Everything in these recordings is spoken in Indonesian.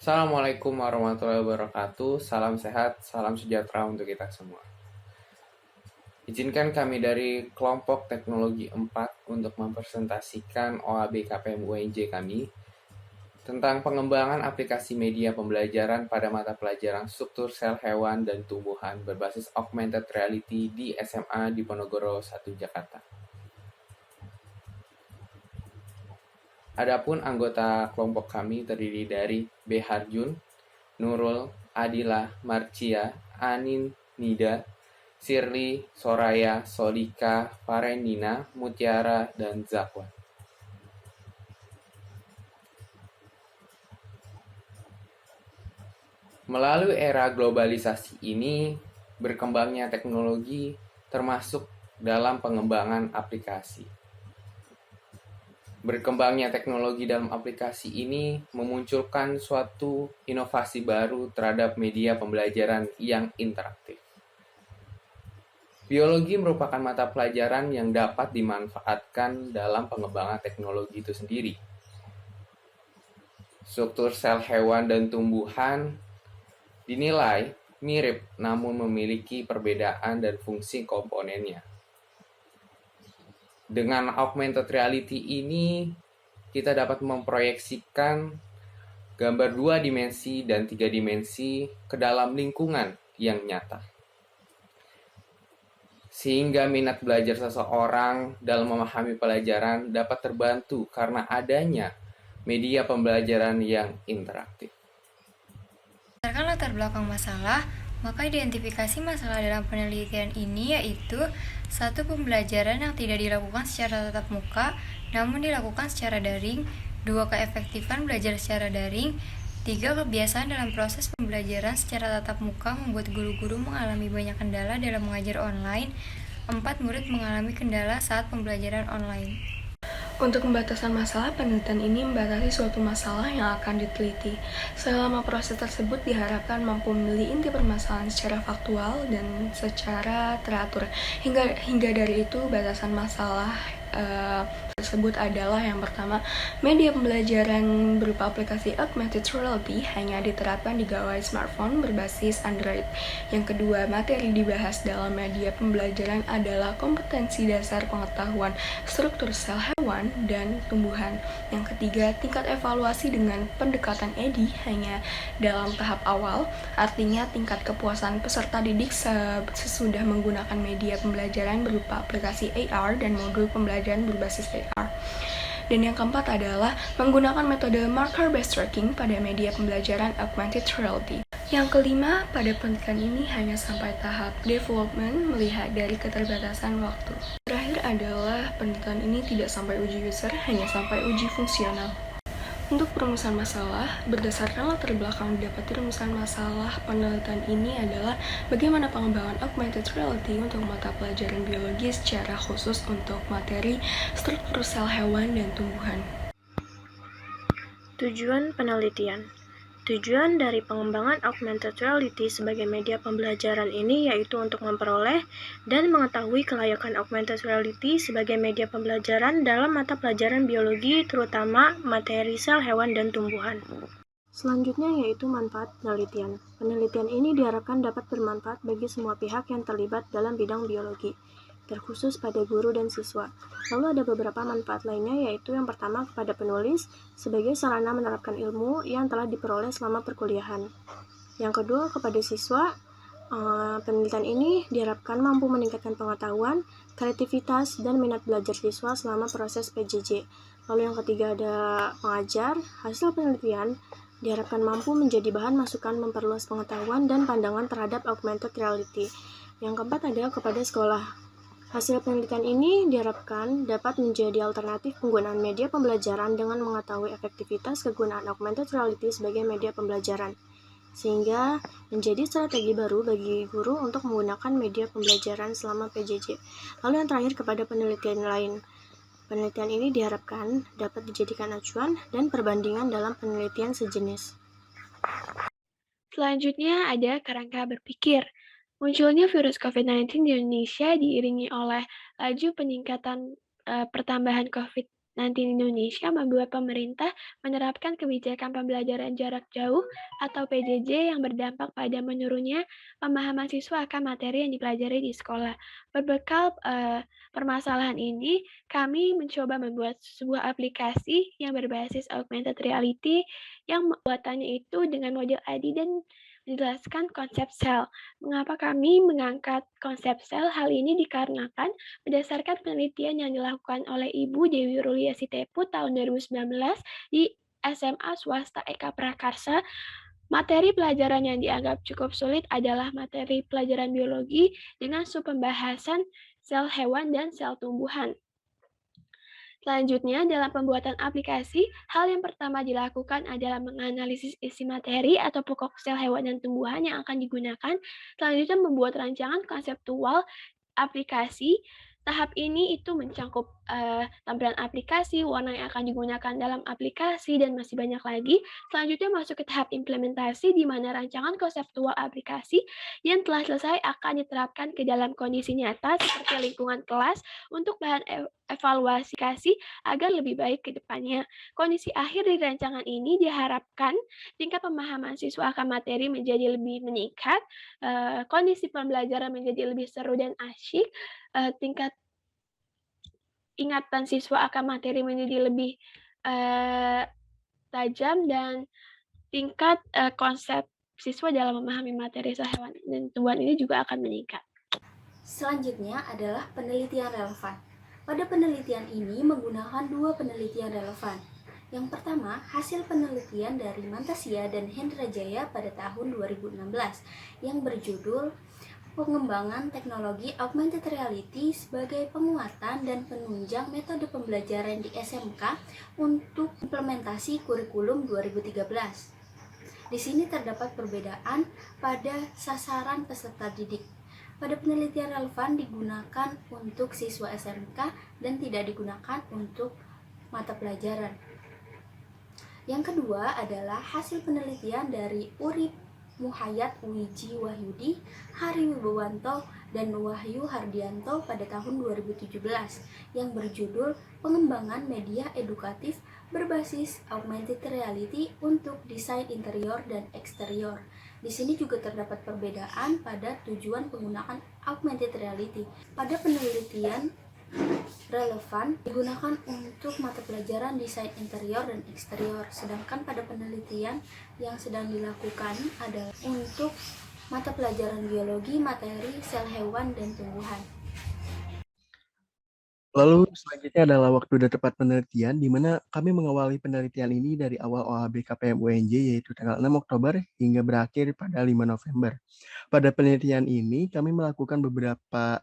Assalamualaikum warahmatullahi wabarakatuh. Salam sehat, salam sejahtera untuk kita semua. Izinkan kami dari kelompok teknologi 4 untuk mempresentasikan OAB KPM UNJ kami tentang pengembangan aplikasi media pembelajaran pada mata pelajaran struktur sel hewan dan tumbuhan berbasis augmented reality di SMA Diponegoro 1 Jakarta. Adapun anggota kelompok kami terdiri dari B. Harjun, Nurul, Adila, Marcia, Anin, Nida, Sirli, Soraya, Solika, Farendina, Mutiara, dan Zakwan. Melalui era globalisasi ini, berkembangnya teknologi termasuk dalam pengembangan aplikasi. Berkembangnya teknologi dalam aplikasi ini memunculkan suatu inovasi baru terhadap media pembelajaran yang interaktif. Biologi merupakan mata pelajaran yang dapat dimanfaatkan dalam pengembangan teknologi itu sendiri. Struktur sel hewan dan tumbuhan dinilai mirip namun memiliki perbedaan dan fungsi komponennya. Dengan augmented reality ini, kita dapat memproyeksikan gambar 2 dimensi dan 3 dimensi ke dalam lingkungan yang nyata. Sehingga minat belajar seseorang dalam memahami pelajaran dapat terbantu karena adanya media pembelajaran yang interaktif. Berdasarkan latar belakang masalah, maka identifikasi masalah dalam penelitian ini yaitu satu, pembelajaran yang tidak dilakukan secara tatap muka, namun dilakukan secara daring. Dua, keefektifan belajar secara daring. Tiga, kebiasaan dalam proses pembelajaran secara tatap muka membuat guru-guru mengalami banyak kendala dalam mengajar online. Empat, murid mengalami kendala saat pembelajaran online. Untuk pembatasan masalah, penelitian ini membatasi suatu masalah yang akan diteliti. Selama proses tersebut diharapkan mampu memilih inti permasalahan secara faktual dan secara teratur. Hingga dari itu, batasan masalah tersebut adalah yang pertama, media pembelajaran berupa aplikasi augmented reality hanya diterapkan di gawai smartphone berbasis Android. Yang kedua, materi dibahas dalam media pembelajaran adalah kompetensi dasar pengetahuan struktur sel hewan dan tumbuhan. Yang ketiga, tingkat evaluasi dengan pendekatan EDI hanya dalam tahap awal, artinya tingkat kepuasan peserta didik sesudah menggunakan media pembelajaran berupa aplikasi AR dan modul pembelajaran berbasis AR. Dan yang keempat adalah menggunakan metode marker-based tracking pada media pembelajaran augmented reality. Yang kelima, pada penelitian ini hanya sampai tahap development melihat dari keterbatasan waktu. Terakhir adalah penelitian ini tidak sampai uji user, hanya sampai uji fungsional. Untuk perumusan masalah, berdasarkan latar belakang didapati rumusan masalah penelitian ini adalah bagaimana pengembangan augmented reality untuk mata pelajaran biologi secara khusus untuk materi struktur sel hewan dan tumbuhan. Tujuan penelitian. Tujuan dari pengembangan augmented reality sebagai media pembelajaran ini yaitu untuk memperoleh dan mengetahui kelayakan augmented reality sebagai media pembelajaran dalam mata pelajaran biologi, terutama materi sel hewan dan tumbuhan. Selanjutnya yaitu manfaat penelitian. Penelitian ini diharapkan dapat bermanfaat bagi semua pihak yang terlibat dalam bidang biologi, terkhusus pada guru dan siswa. Lalu ada beberapa manfaat lainnya, yaitu yang pertama kepada penulis sebagai sarana menerapkan ilmu yang telah diperoleh selama perkuliahan. Yang kedua kepada siswa, penelitian ini diharapkan mampu meningkatkan pengetahuan, kreativitas, dan minat belajar siswa selama proses PJJ. Lalu yang ketiga ada pengajar, hasil penelitian diharapkan mampu menjadi bahan masukan memperluas pengetahuan dan pandangan terhadap augmented reality. Yang keempat ada kepada sekolah. Hasil penelitian ini diharapkan dapat menjadi alternatif penggunaan media pembelajaran dengan mengetahui efektivitas kegunaan augmented reality sebagai media pembelajaran, sehingga menjadi strategi baru bagi guru untuk menggunakan media pembelajaran selama PJJ. Lalu yang terakhir kepada penelitian lain. Penelitian ini diharapkan dapat dijadikan acuan dan perbandingan dalam penelitian sejenis. Selanjutnya ada kerangka berpikir. Munculnya virus COVID-19 di Indonesia diiringi oleh laju peningkatan pertambahan COVID-19 COVID-19 di Indonesia membuat pemerintah menerapkan kebijakan pembelajaran jarak jauh atau PJJ yang berdampak pada menurunnya pemahaman siswa akan materi yang dipelajari di sekolah. Berbekal permasalahan ini, kami mencoba membuat sebuah aplikasi yang berbasis augmented reality yang buatannya itu dengan model ID dan menjelaskan konsep sel. Mengapa kami mengangkat konsep sel? Hal ini dikarenakan berdasarkan penelitian yang dilakukan oleh Ibu Dewi Rulia Sitepu tahun 2019 di SMA swasta Eka Prakarsa, materi pelajaran yang dianggap cukup sulit adalah materi pelajaran biologi dengan subpembahasan sel hewan dan sel tumbuhan. Selanjutnya, dalam pembuatan aplikasi, hal yang pertama dilakukan adalah menganalisis isi materi atau pokok sel hewan dan tumbuhan yang akan digunakan. Selanjutnya, membuat rancangan konseptual aplikasi. Tahap ini itu mencakup tampilan aplikasi, warna yang akan digunakan dalam aplikasi, dan masih banyak lagi. Selanjutnya masuk ke tahap implementasi, di mana rancangan konseptual aplikasi yang telah selesai akan diterapkan ke dalam kondisi nyata seperti lingkungan kelas untuk bahan evaluasi agar lebih baik ke depannya. Kondisi akhir di rancangan ini diharapkan tingkat pemahaman siswa akan materi menjadi lebih meningkat, kondisi pembelajaran menjadi lebih seru dan asyik, tingkat ingatan siswa akan materi menjadi lebih tajam, dan tingkat konsep siswa dalam memahami materi sel hewan dan tumbuhan ini juga akan meningkat. Selanjutnya adalah penelitian relevan. Pada penelitian ini menggunakan dua penelitian relevan. Yang pertama, hasil penelitian dari Mantasia dan Hendra Jaya pada tahun 2016 yang berjudul Pengembangan Teknologi Augmented Reality sebagai penguatan dan penunjang metode pembelajaran di SMK untuk implementasi kurikulum 2013. Di sini terdapat perbedaan pada sasaran peserta didik. Pada penelitian relevan digunakan untuk siswa SMK dan tidak digunakan untuk mata pelajaran. Yang kedua adalah hasil penelitian dari Urip Muhayat Wiji Wahyudi, Hari Wibowanto, dan Wahyu Hardianto pada tahun 2017 yang berjudul Pengembangan Media Edukatif berbasis Augmented Reality untuk Desain Interior dan Eksterior. Di sini juga terdapat perbedaan pada tujuan penggunaan Augmented Reality. Pada penelitian relevan digunakan untuk mata pelajaran desain interior dan eksterior, sedangkan pada penelitian yang sedang dilakukan adalah untuk mata pelajaran biologi, materi, sel hewan, dan tumbuhan. Lalu selanjutnya adalah waktu dan tempat penelitian, di mana kami mengawali penelitian ini dari awal OAB KPM UNJ, yaitu tanggal 6 Oktober hingga berakhir pada 5 November. Pada penelitian ini, kami melakukan beberapa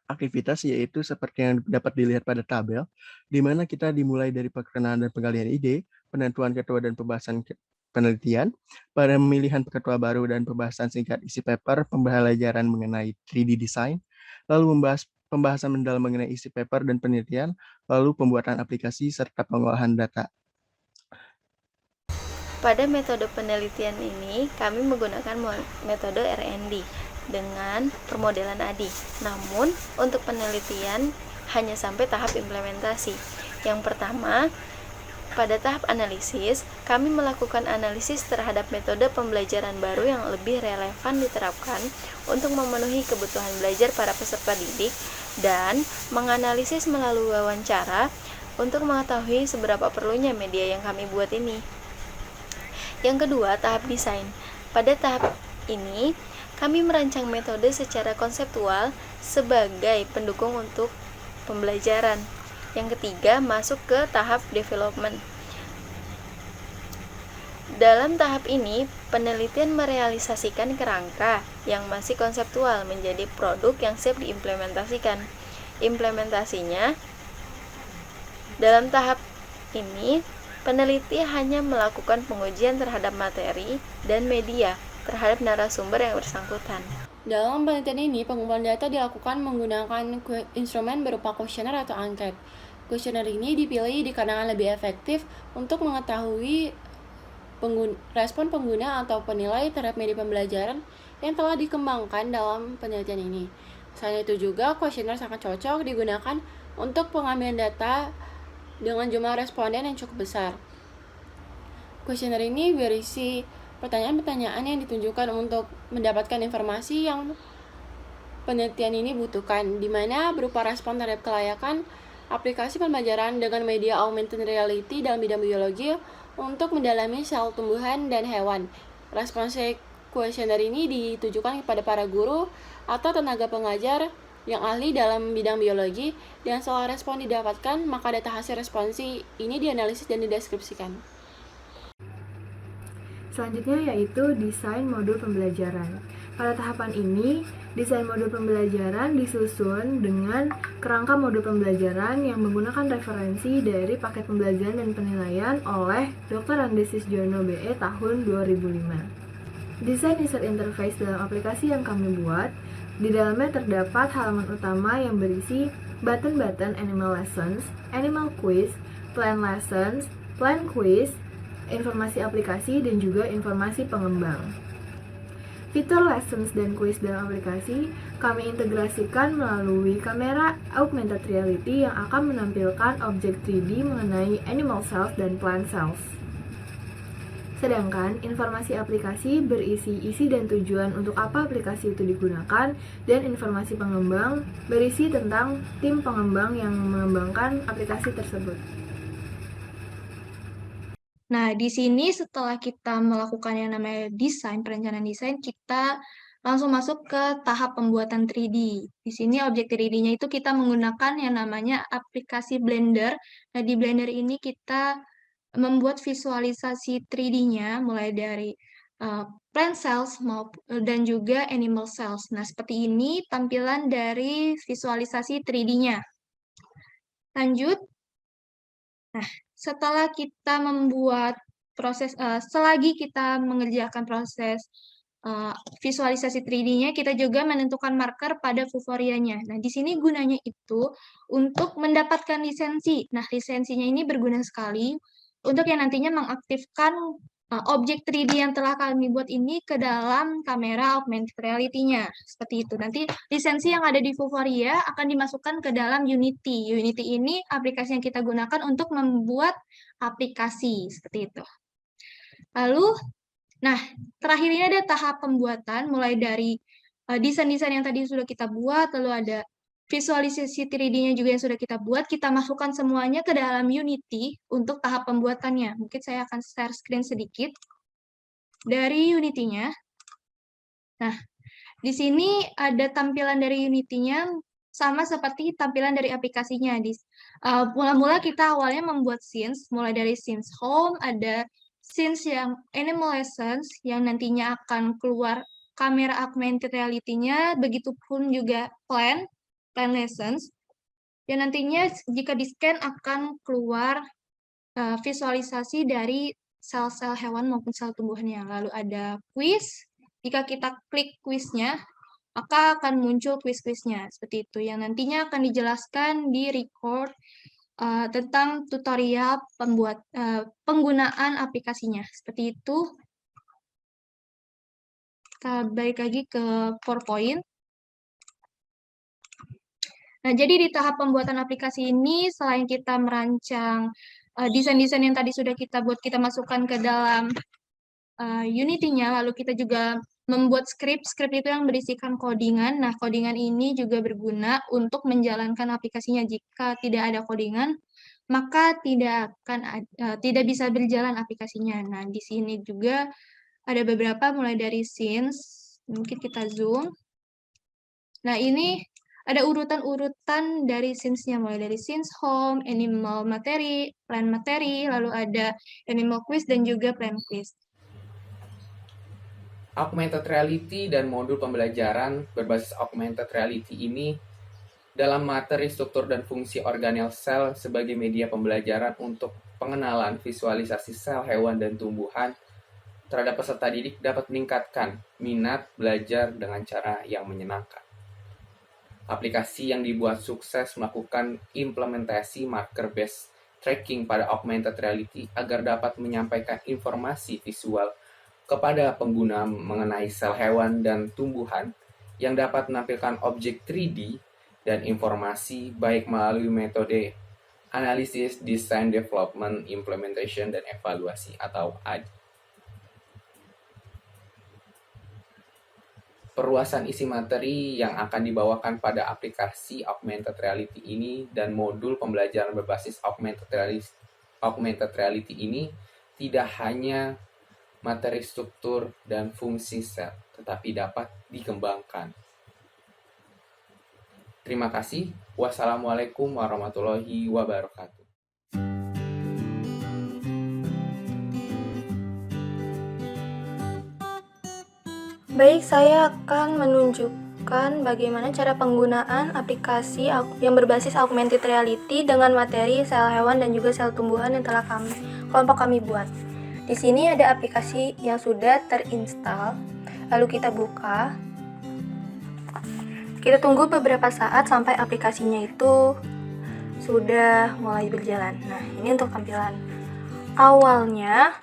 aktivitas, yaitu seperti yang dapat dilihat pada tabel, di mana kita dimulai dari perkenalan dan penggalian ide, penentuan ketua dan pembahasan penelitian, pada pemilihan ketua baru dan pembahasan singkat isi paper, pembelajaran mengenai 3D design, lalu pembahasan mendalam mengenai isi paper dan penelitian, lalu pembuatan aplikasi serta pengolahan data. Pada metode penelitian ini, kami menggunakan metode R&D dengan permodelan ADI. Namun, untuk penelitian hanya sampai tahap implementasi. Yang pertama, pada tahap analisis, kami melakukan analisis terhadap metode pembelajaran baru yang lebih relevan diterapkan untuk memenuhi kebutuhan belajar para peserta didik dan menganalisis melalui wawancara untuk mengetahui seberapa perlunya media yang kami buat ini. Yang kedua, tahap desain. Pada tahap ini, kami merancang metode secara konseptual sebagai pendukung untuk pembelajaran. Yang ketiga, masuk ke tahap development. Dalam tahap ini, penelitian merealisasikan kerangka yang masih konseptual menjadi produk yang siap diimplementasikan. Implementasinya, dalam tahap ini, peneliti hanya melakukan pengujian terhadap materi dan media terhadap narasumber yang bersangkutan. Dalam penelitian ini, pengumpulan data dilakukan menggunakan instrumen berupa kuesioner atau angket. Kuesioner ini dipilih dikarenakan lebih efektif untuk mengetahui respon pengguna atau penilai terhadap media pembelajaran yang telah dikembangkan dalam penelitian ini. Selain itu juga, kuesioner sangat cocok digunakan untuk pengambilan data dengan jumlah responden yang cukup besar. Kuesioner ini berisi pertanyaan-pertanyaan yang ditunjukkan untuk mendapatkan informasi yang penelitian ini butuhkan, di mana berupa respon terhadap kelayakan aplikasi pembelajaran dengan media augmented reality dalam bidang biologi untuk mendalami sel tumbuhan dan hewan. Respons kuesioner ini ditujukan kepada para guru atau tenaga pengajar yang ahli dalam bidang biologi, dan setelah respon didapatkan, maka data hasil responsi ini dianalisis dan dideskripsikan. Selanjutnya yaitu desain modul pembelajaran. Pada tahapan ini, desain modul pembelajaran disusun dengan kerangka modul pembelajaran yang menggunakan referensi dari paket pembelajaran dan penilaian oleh Dr. Andesis Jono BE tahun 2005. Desain user interface dalam aplikasi yang kami buat, di dalamnya terdapat halaman utama yang berisi button-button animal lessons, animal quiz, plan lessons, plan quiz, informasi aplikasi, dan juga informasi pengembang. Fitur lessons dan quiz dalam aplikasi kami integrasikan melalui kamera augmented reality yang akan menampilkan objek 3D mengenai animal cells dan plant cells. Sedangkan informasi aplikasi berisi isi dan tujuan untuk apa aplikasi itu digunakan, dan informasi pengembang berisi tentang tim pengembang yang mengembangkan aplikasi tersebut. Nah, di sini setelah kita melakukan yang namanya desain, perencanaan desain, kita langsung masuk ke tahap pembuatan 3D. Di sini objek 3D-nya itu kita menggunakan yang namanya aplikasi Blender. Nah, di Blender ini kita membuat visualisasi 3D-nya mulai dari plant cells dan juga animal cells. Nah, seperti ini tampilan dari visualisasi 3D-nya. Lanjut. Nah, setelah kita membuat proses, selagi kita mengerjakan proses visualisasi 3D-nya, kita juga menentukan marker pada fuforianya. Nah, di sini gunanya itu untuk mendapatkan lisensi. Nah, lisensinya ini berguna sekali untuk yang nantinya mengaktifkan objek 3D yang telah kami buat ini ke dalam kamera augmented reality-nya. Seperti itu. Nanti lisensi yang ada di Vuforia akan dimasukkan ke dalam Unity. Unity ini aplikasi yang kita gunakan untuk membuat aplikasi. Seperti itu. Lalu, nah, terakhir ini ada tahap pembuatan, mulai dari desain-desain yang tadi sudah kita buat, lalu ada visualisasi 3D-nya juga yang sudah kita buat, kita masukkan semuanya ke dalam Unity untuk tahap pembuatannya. Mungkin saya akan share screen sedikit dari Unity-nya. Nah, di sini ada tampilan dari Unity-nya sama seperti tampilan dari aplikasinya. Mula-mula kita awalnya membuat scenes, mulai dari scenes home, ada scenes yang animal lessons, yang nantinya akan keluar kamera augmented reality-nya, begitupun juga plan lessons, yang nantinya jika di-scan akan keluar visualisasi dari sel-sel hewan maupun sel tumbuhannya. Lalu ada quiz, jika kita klik quiznya, maka akan muncul quiz-quiznya, seperti itu, yang nantinya akan dijelaskan di record tentang tutorial penggunaan aplikasinya, seperti itu. Kita balik lagi ke PowerPoint. Nah, jadi di tahap pembuatan aplikasi ini, selain kita merancang desain-desain yang tadi sudah kita buat, kita masukkan ke dalam Unity-nya, lalu kita juga membuat script itu yang berisikan codingan. Nah, codingan ini juga berguna untuk menjalankan aplikasinya. Jika tidak ada codingan, maka tidak bisa berjalan aplikasinya. Nah, di sini juga ada beberapa, mulai dari scenes, mungkin kita zoom. Nah, ini ada urutan-urutan dari scenes-nya, mulai dari scenes home, animal materi, plant materi, lalu ada animal quiz dan juga plant quiz. Augmented reality dan modul pembelajaran berbasis augmented reality ini dalam materi struktur dan fungsi organel sel sebagai media pembelajaran untuk pengenalan visualisasi sel hewan dan tumbuhan terhadap peserta didik dapat meningkatkan minat belajar dengan cara yang menyenangkan. Aplikasi yang dibuat sukses melakukan implementasi marker-based tracking pada augmented reality agar dapat menyampaikan informasi visual kepada pengguna mengenai sel hewan dan tumbuhan yang dapat menampilkan objek 3D dan informasi baik melalui metode Analisis, Design, Development, Implementation, dan Evaluasi atau ADI. Perluasan isi materi yang akan dibawakan pada aplikasi augmented reality ini dan modul pembelajaran berbasis augmented reality ini tidak hanya materi struktur dan fungsi sel, tetapi dapat dikembangkan. Terima kasih. Wassalamualaikum warahmatullahi wabarakatuh. Baik, saya akan menunjukkan bagaimana cara penggunaan aplikasi yang berbasis augmented reality dengan materi sel hewan dan juga sel tumbuhan yang telah kelompok kami buat. Di sini ada aplikasi yang sudah terinstall, lalu kita buka. Kita tunggu beberapa saat sampai aplikasinya itu sudah mulai berjalan. Nah, ini untuk tampilan awalnya.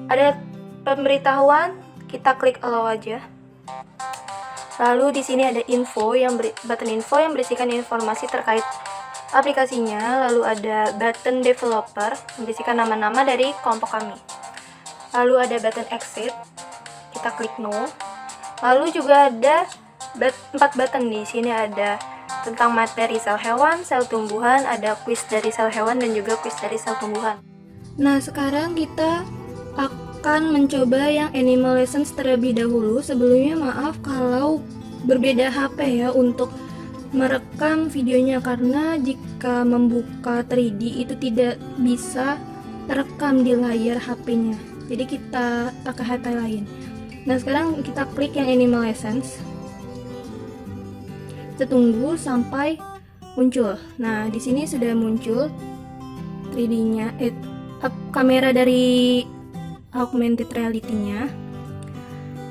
Ada pemberitahuan, kita klik allow aja. Lalu di sini ada button info yang berisikan informasi terkait aplikasinya. Lalu ada button developer yang berisikan nama-nama dari kelompok kami. Lalu ada button exit, kita klik no. Lalu juga ada 4 button. Di sini ada tentang materi sel hewan, sel tumbuhan, ada quiz dari sel hewan dan juga quiz dari sel tumbuhan. Nah, sekarang kita akan mencoba yang Animal Lessons terlebih dahulu. Sebelumnya maaf kalau berbeda HP ya untuk merekam videonya, karena jika membuka 3D itu tidak bisa terekam di layar HP-nya. Jadi kita pakai HP lain. Nah, sekarang kita klik yang Animal Lessons. Kita tunggu sampai muncul. Nah, di sini sudah muncul 3D-nya, kamera dari augmented reality-nya.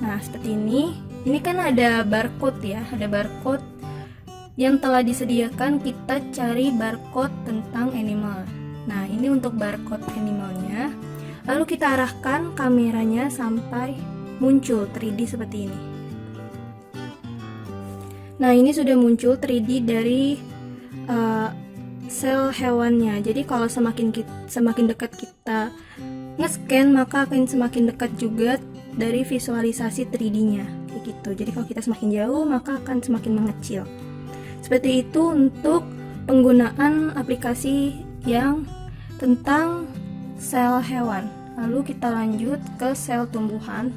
Nah, seperti ini. Ini kan ada barcode ya, ada barcode yang telah disediakan. Kita cari barcode tentang animal. Nah, ini untuk barcode animalnya. Lalu kita arahkan kameranya sampai muncul 3D seperti ini. Nah, ini sudah muncul 3D dari sel hewannya. Jadi kalau semakin dekat kita nge-scan, maka akan semakin dekat juga dari visualisasi 3D-nya, kayak gitu. Jadi kalau kita semakin jauh, maka akan semakin mengecil. Seperti itu untuk penggunaan aplikasi yang tentang sel hewan. Lalu kita lanjut ke sel tumbuhan.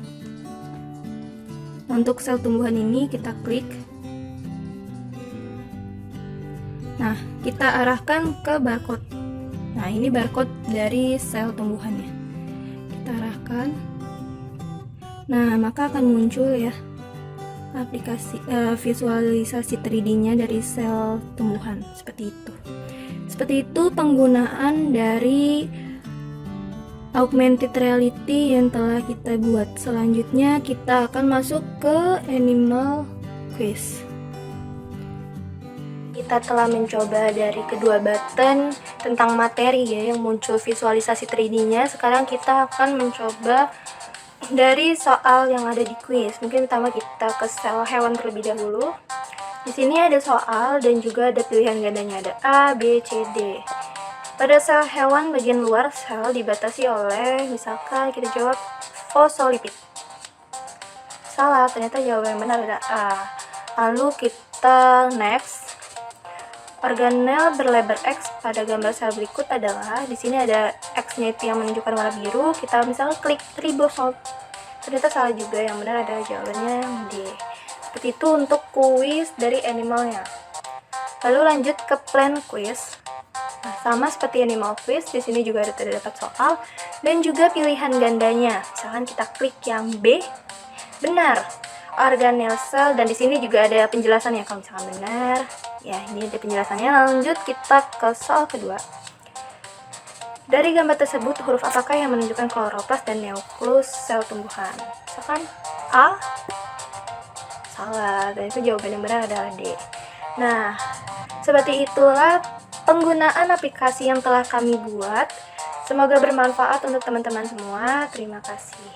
Untuk sel tumbuhan ini kita klik. Nah, kita arahkan ke barcode. Nah, ini barcode dari sel tumbuhannya. Kita arahkan. Nah, maka akan muncul ya aplikasi visualisasi 3D-nya dari sel tumbuhan seperti itu. Seperti itu penggunaan dari augmented reality yang telah kita buat. Selanjutnya kita akan masuk ke animal quiz. Kita telah mencoba dari kedua button tentang materi ya yang muncul visualisasi 3D-nya. Sekarang kita akan mencoba dari soal yang ada di quiz. Mungkin pertama kita ke sel hewan terlebih dahulu. Di sini ada soal dan juga ada pilihan gandanya, ada A, B, C, D. Pada sel hewan bagian luar sel dibatasi oleh, misalkan kita jawab fosfolipid. Salah, ternyata jawaban yang benar ada A. Lalu kita next. Organel berlebar X pada gambar sel berikut adalah, di sini ada X-nya itu yang menunjukkan warna biru. Kita misalnya klik ribosom. Ternyata salah juga, yang benar adalah jawabannya yang D. Seperti itu untuk kuis dari animalnya. Lalu lanjut ke plan quiz. Nah, sama seperti animal quiz, di sini juga ada terdapat soal dan juga pilihan gandanya. Misalkan kita klik yang B, benar. Organel sel, dan di sini juga ada penjelasannya kalau misalkan benar. Ya, ini ada penjelasannya. Lanjut kita ke soal kedua. Dari gambar tersebut, huruf apakah yang menunjukkan kloroplast dan nukleus sel tumbuhan? Misalkan A, salah, dan itu jawaban yang benar adalah D. Nah, seperti itulah penggunaan aplikasi yang telah kami buat. Semoga bermanfaat untuk teman-teman semua. Terima kasih.